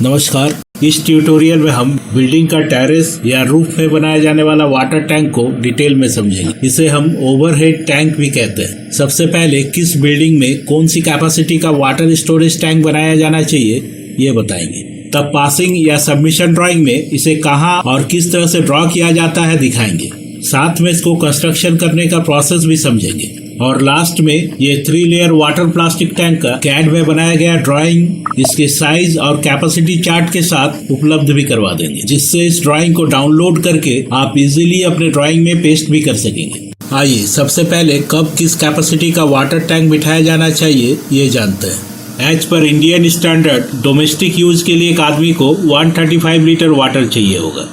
नमस्कार। इस ट्यूटोरियल में हम बिल्डिंग का टेरेस या रूफ में बनाया जाने वाला वाटर टैंक को डिटेल में समझेंगे। इसे हम ओवरहेड टैंक भी कहते हैं। सबसे पहले किस बिल्डिंग में कौन सी कैपेसिटी का वाटर स्टोरेज टैंक बनाया जाना चाहिए ये बताएंगे। तब पासिंग या सबमिशन ड्राइंग में इसे कहाँ और किस तरह से ड्रॉ किया जाता है दिखाएंगे। साथ में इसको कंस्ट्रक्शन करने का प्रोसेस भी समझेंगे। और लास्ट में ये 3 लेयर वाटर प्लास्टिक टैंक का कैड में बनाया गया ड्राइंग, इसके साइज और कैपेसिटी चार्ट के साथ उपलब्ध भी करवा देंगे, जिससे इस ड्राइंग को डाउनलोड करके आप इजीली अपने ड्राइंग में पेस्ट भी कर सकेंगे। आइए सबसे पहले कब किस कैपेसिटी का वाटर टैंक बिठाया जाना चाहिए ये जानते हैं। As per Indian standard domestic use के लिए एक आदमी को 135 लीटर वाटर चाहिए होगा।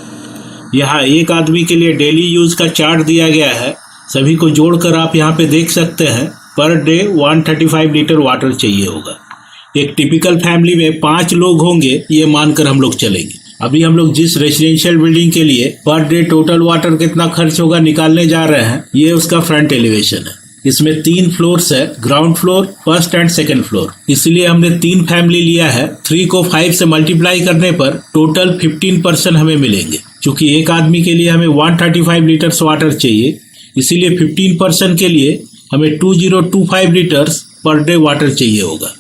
यहाँ एक आदमी के लिए डेली यूज का चार्ट दिया गया है। सभी को जोड़कर आप यहाँ पे देख सकते हैं पर डे 135 लीटर वाटर चाहिए होगा। एक टिपिकल फैमिली में 5 लोग होंगे ये मानकर हम लोग चलेंगे। अभी हम लोग जिस रेजिडेंशियल बिल्डिंग के लिए पर डे टोटल वाटर कितना खर्च होगा निकालने जा रहे हैं, ये उसका फ्रंट एलिवेशन है। इसमें 3 फ्लोर्स है, ground floor, first and second floor. इसलिए हमने 3 फैमिली लिया है। 3 को 5 से मल्टीप्लाई करने पर टोटल 15% हमें मिलेंगे। चूंकि एक आदमी के लिए हमें 135 लीटर्स वाटर चाहिए, इसीलिए 15% के लिए हमें 2025 लीटर्स पर डे वाटर चाहिए होगा।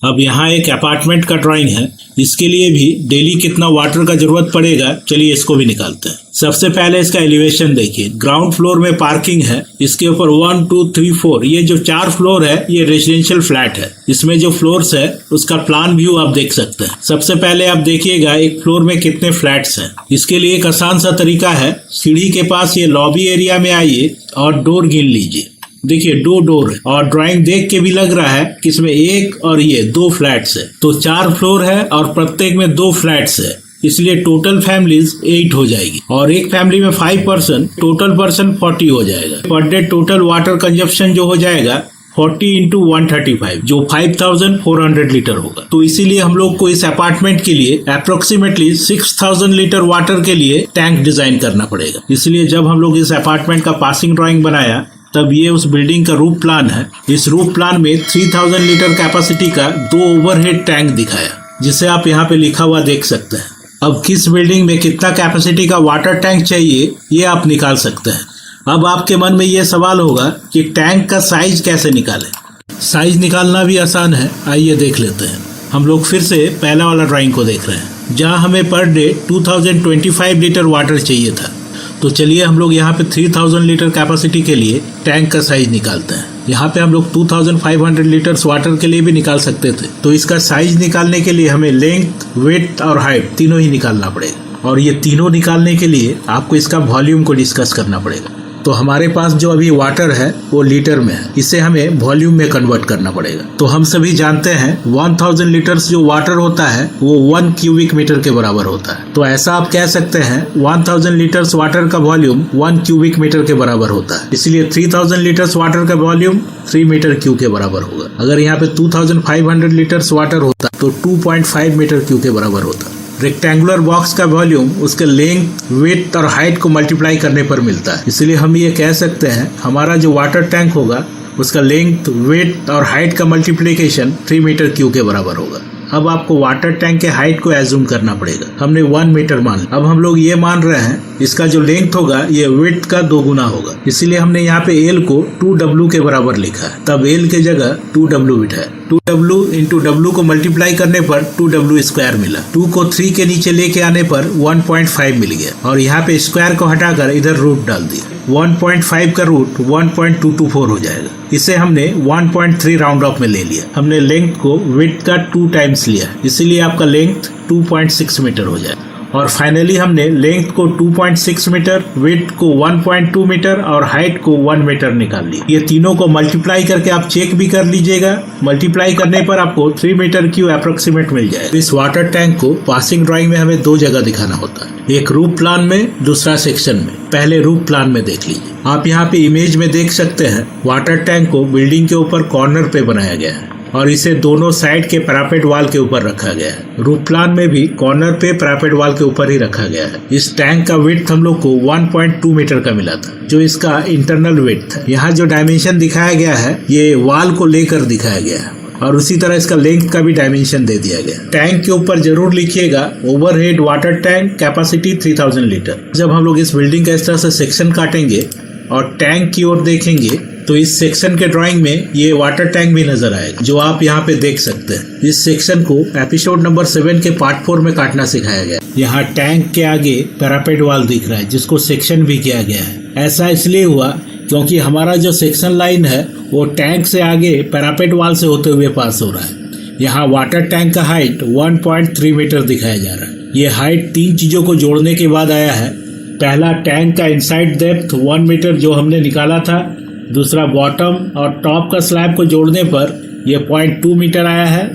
अब यहाँ एक अपार्टमेंट का ड्राइंग है। इसके लिए भी डेली कितना वाटर का जरूरत पड़ेगा, चलिए इसको भी निकालते हैं। सबसे पहले इसका एलिवेशन देखिए। ग्राउंड फ्लोर में पार्किंग है, इसके ऊपर 1 2 3 4 ये जो 4 फ्लोर है ये रेजिडेंशियल फ्लैट है। इसमें जो फ्लोर्स है उसका प्लान व्यू आप देख सकते हैं। सबसे पहले आप देखिएगा एक फ्लोर में कितने फ्लैट्स हैं। इसके लिए एक आसान सा तरीका है, सीढ़ी के पास ये लॉबी एरिया में आइए और डोर गिन लीजिए। देखिए 2 डोर है और ड्राइंग देख के भी लग रहा है कि इसमें एक और ये 2 फ्लैट्स है। तो 4 फ्लोर है और प्रत्येक में 2 फ्लैट्स है, इसलिए टोटल फैमिलीज 8 हो जाएगी। और एक फैमिली में 5 पर्सन, टोटल पर्सन 40 हो जाएगा। Per day total water consumption जो हो जाएगा 40 × 135 जो 5400 लीटर होगा। तो इसीलिए हम लोग को इस अपार्टमेंट के लिए अप्रोक्सीमेटली 6000 लीटर वाटर के लिए टैंक डिजाइन करना पड़ेगा। इसलिए जब हम लोग इस अपार्टमेंट का पासिंग ड्राइंग बनाया तब ये उस बिल्डिंग का रूफ प्लान है। इस रूफ प्लान में 3000 लीटर कैपेसिटी का 2 ओवरहेड टैंक दिखाया, जिसे आप यहाँ पे लिखा हुआ देख सकते हैं। अब किस बिल्डिंग में कितना कैपेसिटी का वाटर टैंक चाहिए ये आप निकाल सकते हैं। अब आपके मन में ये सवाल होगा कि टैंक का साइज कैसे निकालें। साइज निकालना भी आसान है, आइए देख लेते हैं। हम लोग फिर से पहला वाला ड्राइंग को देख रहे हैं, जहाँ हमें पर डे 2025 लीटर वाटर चाहिए था। तो चलिए हम लोग यहाँ पे 3000 लीटर कैपेसिटी के लिए टैंक का साइज निकालते हैं। यहाँ पे हम लोग 2500 लीटर्स वाटर के लिए भी निकाल सकते थे। तो इसका साइज निकालने के लिए हमें लेंथ, विड्थ और हाइट तीनों ही निकालना पड़ेगा। और ये तीनों निकालने के लिए आपको इसका वॉल्यूम को डिस्कस करना पड़ेगा। तो हमारे पास जो अभी वाटर है वो लीटर में है, इसे हमें वॉल्यूम में कन्वर्ट करना पड़ेगा। तो हम सभी जानते हैं 1000 लीटर्स जो वाटर होता है वो 1 क्यूबिक मीटर के बराबर होता है। तो ऐसा आप कह सकते हैं 1000 लीटर्स वाटर का वॉल्यूम 1 क्यूबिक मीटर के बराबर होता है। इसलिए 3000 लीटर्स वाटर का वॉल्यूम 3 मीटर क्यूब के बराबर होगा। अगर यहाँ पे 2500 लीटर्स वाटर होता तो 2.5 मीटर क्यूब के बराबर होता। रेक्टेंगुलर बॉक्स का वॉल्यूम उसके लेंथ, विड्थ और हाइट को मल्टीप्लाई करने पर मिलता है। इसलिए हम ये कह सकते हैं हमारा जो वाटर टैंक होगा उसका लेंथ, विड्थ और हाइट का मल्टीप्लिकेशन 3 मीटर क्यूब के बराबर होगा। अब आपको वाटर टैंक के हाइट को एज्यूम करना पड़ेगा। हमने 1 मीटर मान लिया। अब हम लोग ये मान रहे हैं इसका जो लेंथ होगा ये विड्थ का 2 गुना होगा। इसीलिए हमने यहाँ पे एल को 2W के बराबर लिखा है। तब एल के जगह 2W बिठाया। 2W × W को मल्टीप्लाई करने पर 2W² मिला। 2 को 3 के नीचे लेके आने पर 1.5 मिल गया। और यहाँ पे स्क्वायर को हटाकर इधर रूट डाल दिया। 1.5 का रूट 1.224 हो जाएगा। इसे हमने 1.3 राउंड ऑफ में ले लिया। हमने लेंथ को विड्थ का 2 टाइम्स लिया, इसीलिए आपका लेंथ 2.6 मीटर हो जाएगा। और फाइनली हमने लेंथ को 2.6 मीटर, विड्थ को 1.2 मीटर और हाइट को 1 मीटर निकाल लिया। ये तीनों को मल्टीप्लाई करके आप चेक भी कर लीजिएगा। मल्टीप्लाई करने पर आपको 3 मीटर क्यूब अप्रोक्सीमेट मिल जाएगा। इस वाटर टैंक को पासिंग ड्राइंग में हमें 2 जगह दिखाना होता है, एक रूफ प्लान में, दूसरा सेक्शन में। पहले रूफ प्लान में देख लीजिए। आप यहाँ पे इमेज में देख सकते हैं वाटर टैंक को बिल्डिंग के ऊपर कॉर्नर पे बनाया गया है और इसे दोनों साइड के पैरापेट वाल के ऊपर रखा गया है। रूफ प्लान में भी कॉर्नर पे पैरापेट वाल के ऊपर ही रखा गया है। इस टैंक का विड्थ हम लोग को 1.2 मीटर का मिला था, जो इसका इंटरनल विड्थ है। यहाँ जो डायमेंशन दिखाया गया है ये वाल को लेकर दिखाया गया है और उसी तरह इसका लेंथ का भी डायमेंशन दे दिया गया। टैंक के ऊपर जरूर लिखिएगा overhead water tank capacity 3000 litre. जब हम लोग इस बिल्डिंग का इस तरह से सेक्शन काटेंगे और टैंक की ओर देखेंगे तो इस सेक्शन के ड्राइंग में ये वाटर टैंक भी नजर आएगा, जो आप यहाँ पे देख सकते हैं। इस सेक्शन को एपिसोड नंबर 7 के पार्ट 4 में काटना सिखाया गया। यहाँ टैंक के आगे पैरापेट वॉल दिख रहा है, जिसको सेक्शन भी किया गया है। ऐसा इसलिए हुआ क्योंकि हमारा जो सेक्शन लाइन है वो टैंक से आगे पैरापेट वॉल से होते हुए पास हो रहा है। यहाँ वाटर टैंक का हाइट 1.3 मीटर दिखाया जा रहा है। ये हाइट 3 चीजों को जोड़ने के बाद आया है। पहला, टैंक का इनसाइड डेप्थ 1 मीटर जो हमने निकाला था। दूसरा, बॉटम और टॉप का स्लैब को जोड़ने पर यह 0.2 मीटर आया है।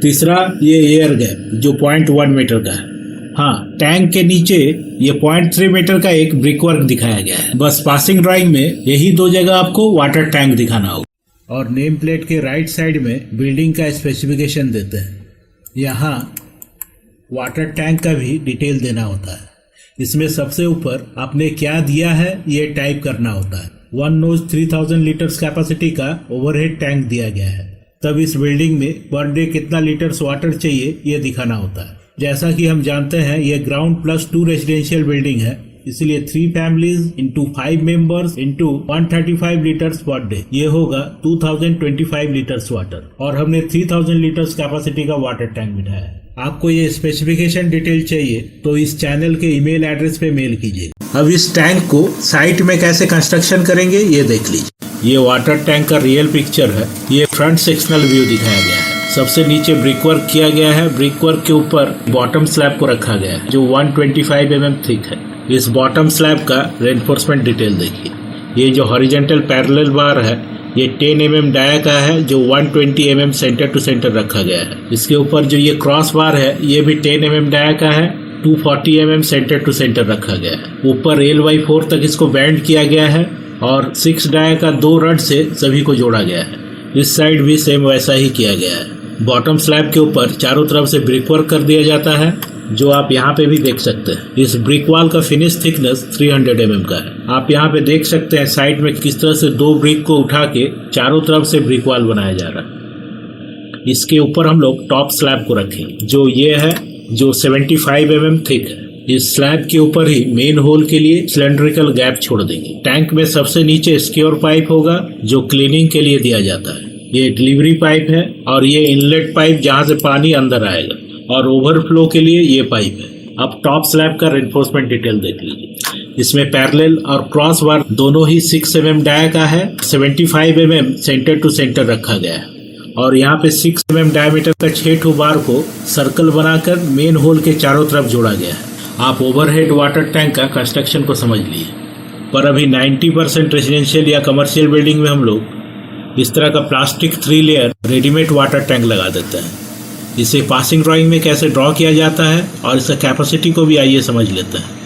तीसरा, ये एयर गैप जो 0.1 मीटर का है। हाँ, टैंक के नीचे ये 0.3 मीटर का एक ब्रिक वर्क दिखाया गया है। बस पासिंग ड्राइंग में यही 2 जगह आपको वाटर टैंक दिखाना होगा। और नेम प्लेट के राइट साइड में बिल्डिंग का स्पेसिफिकेशन देते हैं। यहाँ वाटर टैंक का भी डिटेल देना होता है। इसमें सबसे ऊपर आपने क्या दिया है ये टाइप करना होता है। 1 नोज 3000 लीटर्स कैपेसिटी का ओवरहेड टैंक दिया गया है। तब इस बिल्डिंग में पर डे कितना लीटर्स वाटर चाहिए ये दिखाना होता है। जैसा कि हम जानते हैं ये ग्राउंड +2 रेजिडेंशियल बिल्डिंग है, इसलिए 3 families into 5 members into 135 litres per day, ये होगा 2025 लीटर्स वाटर। और हमने 3000 लीटर्स कैपेसिटी का वाटर टैंक बिठाया है। आपको ये स्पेसिफिकेशन डिटेल चाहिए तो इस चैनल के ईमेल एड्रेस पे मेल कीजिए। अब इस टैंक को साइट में कैसे कंस्ट्रक्शन करेंगे ये देख लीजिए। ये वाटर टैंक का रियल पिक्चर है। ये फ्रंट सेक्शनल व्यू दिखाया गया है। सबसे नीचे ब्रिक वर्क किया गया है। ब्रिक वर्क के ऊपर बॉटम स्लैब को रखा गया है जो 125 mm थिक है। इस बॉटम स्लैब का रेनफोर्समेंट डिटेल देखिए। ये जो हॉरिजॉन्टल पैरेलल बार है ये 10 mm डाया का है जो 120 mm सेंटर टू सेंटर रखा गया है। इसके ऊपर जो ये क्रॉस बार है ये भी 10 mm डाया का है, 240 mm सेंटर टू सेंटर रखा गया है। ऊपर L/4 तक इसको बैंड किया गया है और 6 डाया का 2 रड से सभी को जोड़ा गया है। इस साइड भी सेम वैसा ही किया गया है। बॉटम स्लैब के ऊपर चारों तरफ से ब्रिक वर्क कर दिया जाता है जो आप यहाँ पे भी देख सकते हैं। इस ब्रिक वॉल का फिनिश थिकनेस 300 mm का है। आप यहाँ पे देख सकते हैं साइड में किस तरह से 2 ब्रिक को उठा के चारों तरफ से ब्रिक वॉल बनाया जा रहा है। इसके ऊपर हम लोग टॉप स्लैब को रखेंगे जो ये है, जो 75 mm थिक है। इस स्लैब के ऊपर ही मेन होल के लिए सिलेंड्रिकल गैप छोड़ देंगे। टैंक में सबसे नीचे स्क्योर पाइप होगा जो क्लीनिंग के लिए दिया जाता है। ये डिलीवरी पाइप है और ये इनलेट पाइप जहाँ से पानी अंदर आएगा, और ओवरफ्लो के लिए ये पाइप है। अब टॉप स्लैब का रेनफोर्समेंट डिटेल देख लीजिए। इसमें पैरेलल और क्रॉस बार दोनों ही 6 mm डाया का है। 75 mm सेंटर टू सेंटर रखा गया है और यहाँ पे 6 mm डायमीटर का 6 बार को सर्कल बनाकर मेन होल के चारों तरफ जोड़ा गया है। आप ओवरहेड वाटर टैंक का कंस्ट्रक्शन को समझ लिए। पर अभी 90% रेजिडेंशियल या कमर्शियल बिल्डिंग में हम लोग इस तरह का plastic 3 layer readymade water tank लगा देते हैं। इसे पासिंग ड्राइंग में कैसे ड्रॉ किया जाता है और इसका कैपेसिटी को भी आइए समझ लेते हैं।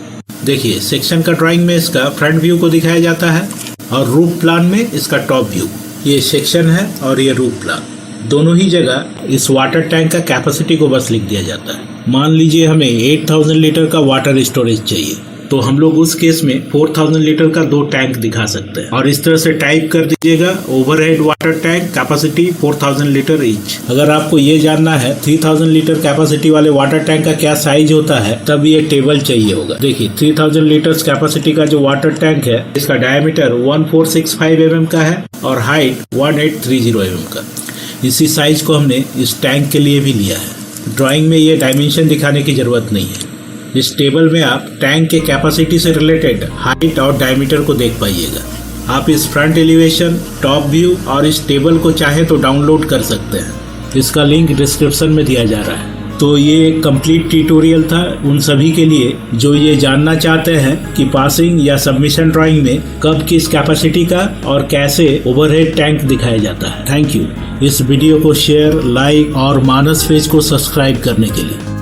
देखिए, सेक्शन का ड्राइंग में इसका फ्रंट व्यू को दिखाया जाता है और रूफ प्लान में इसका टॉप व्यू। ये सेक्शन है और ये रूफ प्लान, दोनों ही जगह इस वाटर टैंक का कैपेसिटी को बस लिख दिया जाता है। मान लीजिए हमें 8000 लीटर का वाटर स्टोरेज चाहिए तो हम लोग उस केस में 4000 लीटर का 2 टैंक दिखा सकते हैं और इस तरह से टाइप कर दीजिएगा overhead water tank capacity 4000 litre each. अगर आपको ये जानना है 3000 लीटर कैपेसिटी वाले वाटर टैंक का क्या साइज होता है तब ये टेबल चाहिए होगा। देखिए, 3000 लीटर्स कैपेसिटी का जो वाटर टैंक है इसका डायमीटर 1465 mm का है और हाइट 1830 mm का। इसी साइज को हमने इस टैंक के लिए भी लिया है। ड्राइंग में ये डायमेंशन दिखाने की जरूरत नहीं है। इस टेबल में आप टैंक के कैपेसिटी से रिलेटेड हाइट और डायमीटर को देख पाइएगा। आप इस फ्रंट एलिवेशन, टॉप व्यू और इस टेबल को चाहे तो डाउनलोड कर सकते हैं। इसका लिंक डिस्क्रिप्शन में दिया जा रहा है। तो ये एक कंप्लीट ट्यूटोरियल था उन सभी के लिए जो ये जानना चाहते हैं कि पासिंग या सबमिशन ड्राइंग में कब किस कैपेसिटी का और कैसे ओवरहेड टैंक दिखाया जाता है। थैंक यू इस वीडियो को शेयर, लाइक और मानस पेज को सब्सक्राइब करने के लिए।